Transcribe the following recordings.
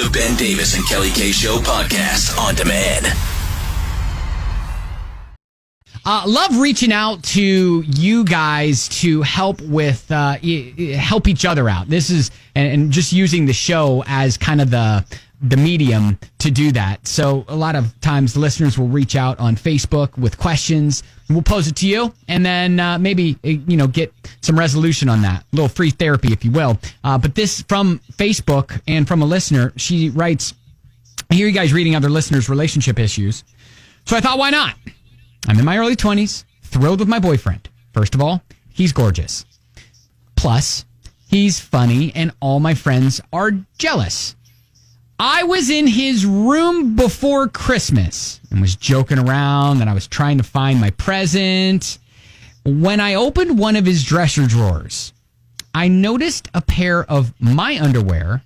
The Ben Davis and Kelly K Show podcast on demand. Love reaching out to you guys to help with help each other out. This is and just using the show as kind of the medium to do that. So a lot of times listeners will reach out on Facebook with questions. We'll pose it to you, and then maybe get some resolution on that. A little free therapy, if you will. But this from Facebook and from a listener. She writes, "I hear you guys reading other listeners' relationship issues, so I thought, why not? I'm in my early 20s, thrilled with my boyfriend. First of all, he's gorgeous. Plus, he's funny, and all my friends are jealous. I was in his room before Christmas and was joking around that I was trying to find my present. When I opened one of his dresser drawers, I noticed a pair of my underwear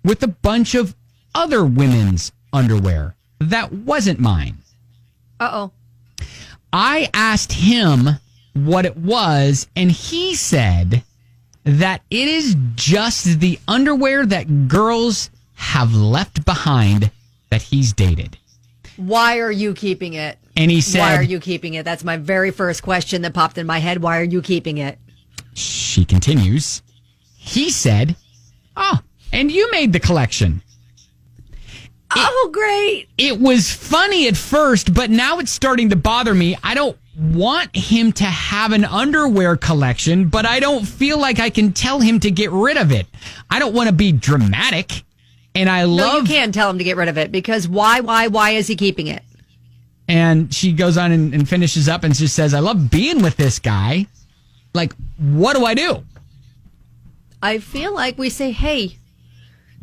with a bunch of other women's underwear that wasn't mine. Uh-oh. I asked him what it was, and he said that it is just the underwear that girls have left behind that he's dated. Why are you keeping it? And he said, why are you keeping it? That's my very first question that popped in my head. Why are you keeping it? She continues. He said, oh, and you made the collection. Oh, great. It was funny at first, but now it's starting to bother me. I don't want him to have an underwear collection, but I don't feel like I can tell him to get rid of it. I don't want to be dramatic. And No, you can tell him to get rid of it, because why is he keeping it? And she goes on and finishes up and just says, I love being with this guy. Like, what do I do? I feel like we say, hey,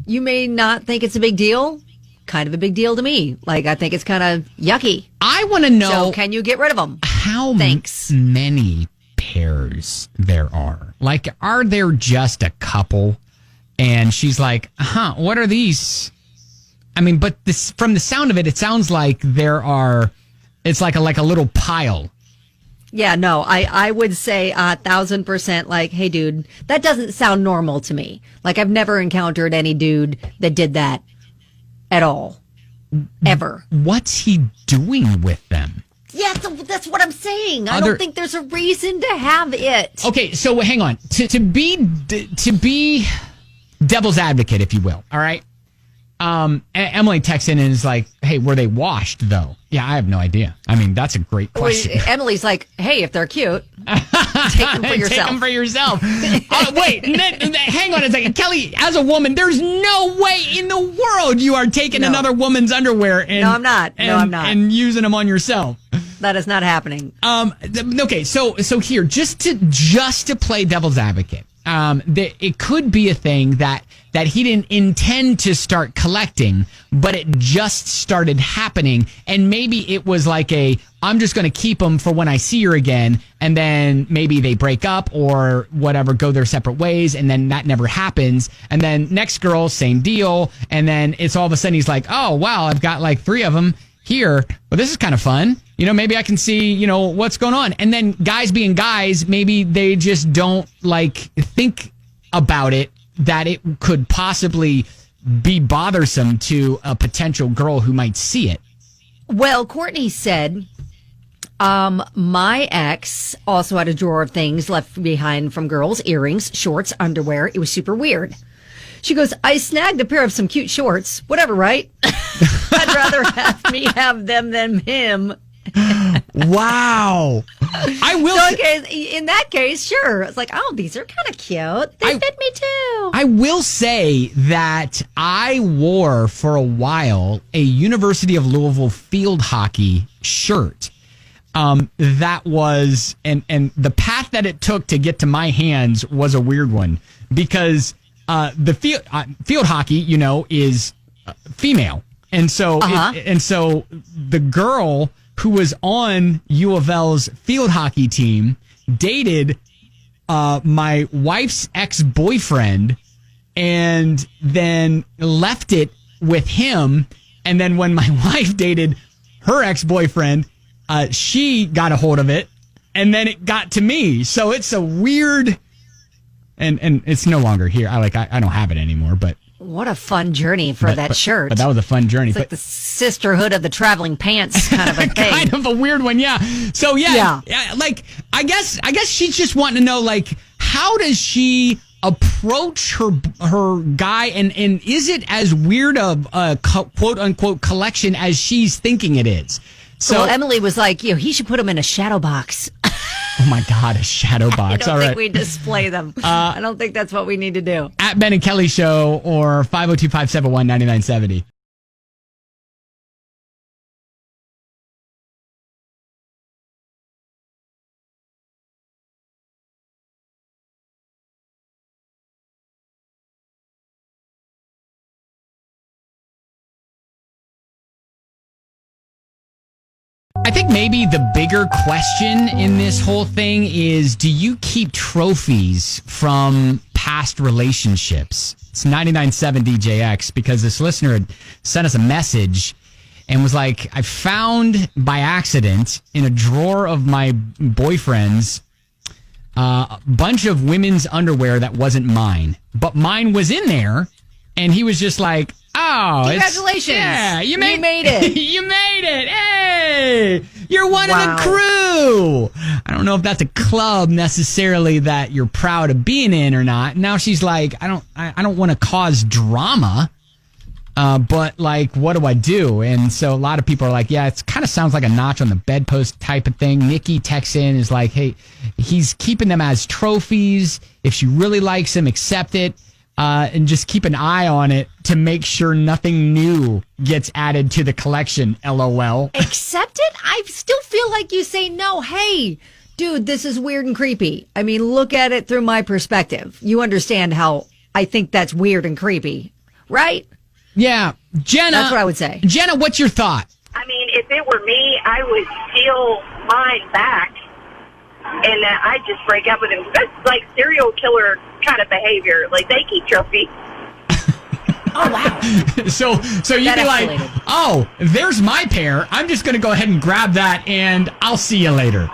you may not think it's a big deal. Kind of a big deal to me. Like, I think it's kind of yucky. I want to know. So can you get rid of them? How many pairs there are? Like, are there just a couple? And she's like, what are these? I mean, but this, from the sound of it, it sounds like it's like a little pile. Yeah, no, I would say 1,000% like, hey, dude, that doesn't sound normal to me. Like, I've never encountered any dude that did that at all. Ever. What's he doing with them? Yeah, that's what I'm saying. I don't think there's a reason to have it. Okay, so hang on. To be devil's advocate, if you will, all right? Emily texts in and is like, hey, were they washed, though? Yeah, I have no idea. I mean, that's a great question. Emily's like, hey, if they're cute, take them for yourself. Take them for yourself. Wait, hang on a second. Kelly, as a woman, there's no way in the world you are taking another woman's underwear and... No, I'm not. And using them on yourself. That is not happening. Okay, so here, just to play devil's advocate, it could be a thing that he didn't intend to start collecting, but it just started happening. And maybe it was like I'm just going to keep them for when I see her again. And then maybe they break up or whatever, go their separate ways. And then that never happens. And then next girl, same deal. And then it's all of a sudden he's like, oh, wow, I've got like 3 of them here. Well, this is kind of fun. Maybe I can see, what's going on. And then guys being guys, maybe they just don't think about it, that it could possibly be bothersome to a potential girl who might see it. Well, Courtney said, my ex also had a drawer of things left behind from girls, earrings, shorts, underwear. It was super weird. She goes, I snagged a pair of some cute shorts. Whatever, right? I'd rather have me have them than him. Wow. I will. So in that case, sure. It's like, oh, these are kind of cute. They fit me too. I will say that I wore for a while a University of Louisville field hockey shirt. That was, and the path that it took to get to my hands was a weird one, because the field hockey, is female, and so the girl who was on U of L's field hockey team dated my wife's ex-boyfriend, and then left it with him. And then when my wife dated her ex-boyfriend, she got a hold of it, and then it got to me. So it's a weird, and it's no longer here. I don't have it anymore, but What a fun journey for that shirt. But that was a fun journey. It's like the sisterhood of the traveling pants kind of a thing. Kind of a weird one, yeah. So yeah, like I guess she's just wanting to know, like, how does she approach her guy, and is it as weird a quote unquote collection as she's thinking it is? So Emily was like, he should put them in a shadow box. Oh my God, a shadow box. I don't think we display them. I don't think that's what we need to do. At Ben and Kelly Show or 502-571-9970. I think maybe the bigger question in this whole thing is, do you keep trophies from past relationships? It's 99.7 DJX, because this listener had sent us a message and was like, I found by accident in a drawer of my boyfriend's a bunch of women's underwear that wasn't mine, but mine was in there. And he was just like, oh, congratulations. You made it. You made it. Hey, you're one of the crew. I don't know if that's a club necessarily that you're proud of being in or not. Now she's like, I don't want to cause drama. But like, what do I do? And so a lot of people are like, yeah, it kind of sounds like a notch on the bedpost type of thing. Nikki texts in, is like, hey, he's keeping them as trophies. If she really likes him, accept it. And just keep an eye on it to make sure nothing new gets added to the collection. LOL. Accept it? I still feel like you say no. Hey, dude, this is weird and creepy. I mean, look at it through my perspective. You understand how I think that's weird and creepy, right? Yeah. Jenna. That's what I would say. Jenna, what's your thought? I mean, if it were me, I would steal mine back, and I just break up with him. That's like serial killer kind of behavior. Like, they keep trophies. Oh, wow. So you'd That be escalated. like, oh, there's my pair. I'm just going to go ahead and grab that, and I'll see you later.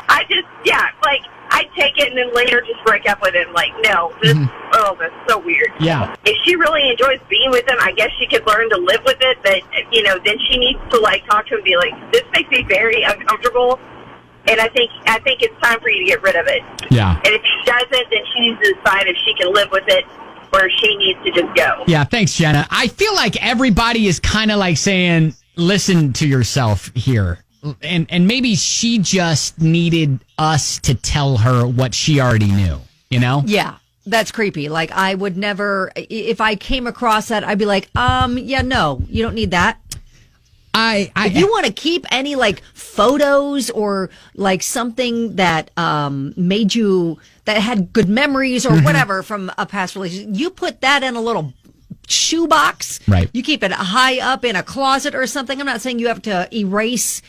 I take it and then later just break up with him. Like, no, that's so weird. Yeah. If she really enjoys being with him, I guess she could learn to live with it. But, then she needs to, like, talk to him and be like, this makes me very uncomfortable. And I think it's time for you to get rid of it. Yeah. And if she doesn't, then she needs to decide if she can live with it or she needs to just go. Yeah, thanks, Jenna. I feel like everybody is kind of like saying, listen to yourself here. And maybe she just needed us to tell her what she already knew, you know? Yeah, that's creepy. Like, I would never, if I came across that, I'd be like, yeah, no, you don't need that. If you want to keep any like photos or like something that made you, that had good memories or whatever from a past relationship, you put that in a little shoebox. Right. You keep it high up in a closet or something. I'm not saying you have to erase,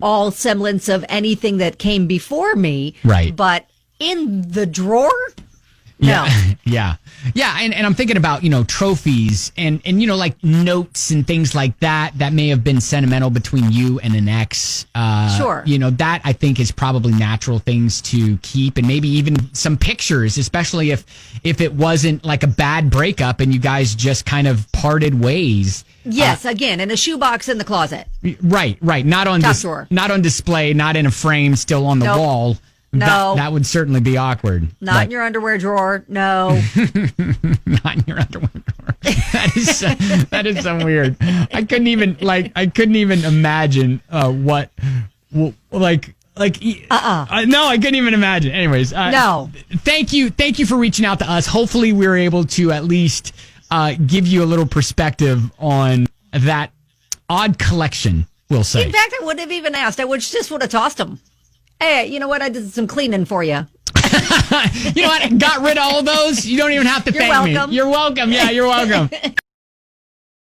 all semblance of anything that came before me. Right. But in the drawer? Yeah. No. Yeah. And I'm thinking about, trophies and, like notes and things like that may have been sentimental between you and an ex. Sure. That I think is probably natural things to keep, and maybe even some pictures, especially if it wasn't like a bad breakup and you guys just kind of parted ways. Yes, again, in a shoebox in the closet. Right. Not on Top drawer. Not on display, not in a frame, still on the wall. No. That would certainly be awkward. Not in your underwear drawer. No. Not in your underwear drawer. That is so weird. I couldn't even imagine what no, I couldn't even imagine. Anyways, no. Thank you for reaching out to us. Hopefully we were able to at least give you a little perspective on that odd collection, we'll say. In fact, I wouldn't have even asked. I just would have tossed them. Hey, you know what? I did some cleaning for you. You know what? Got rid of all those. You don't even have to thank me. Welcome. You're welcome. Yeah, you're welcome.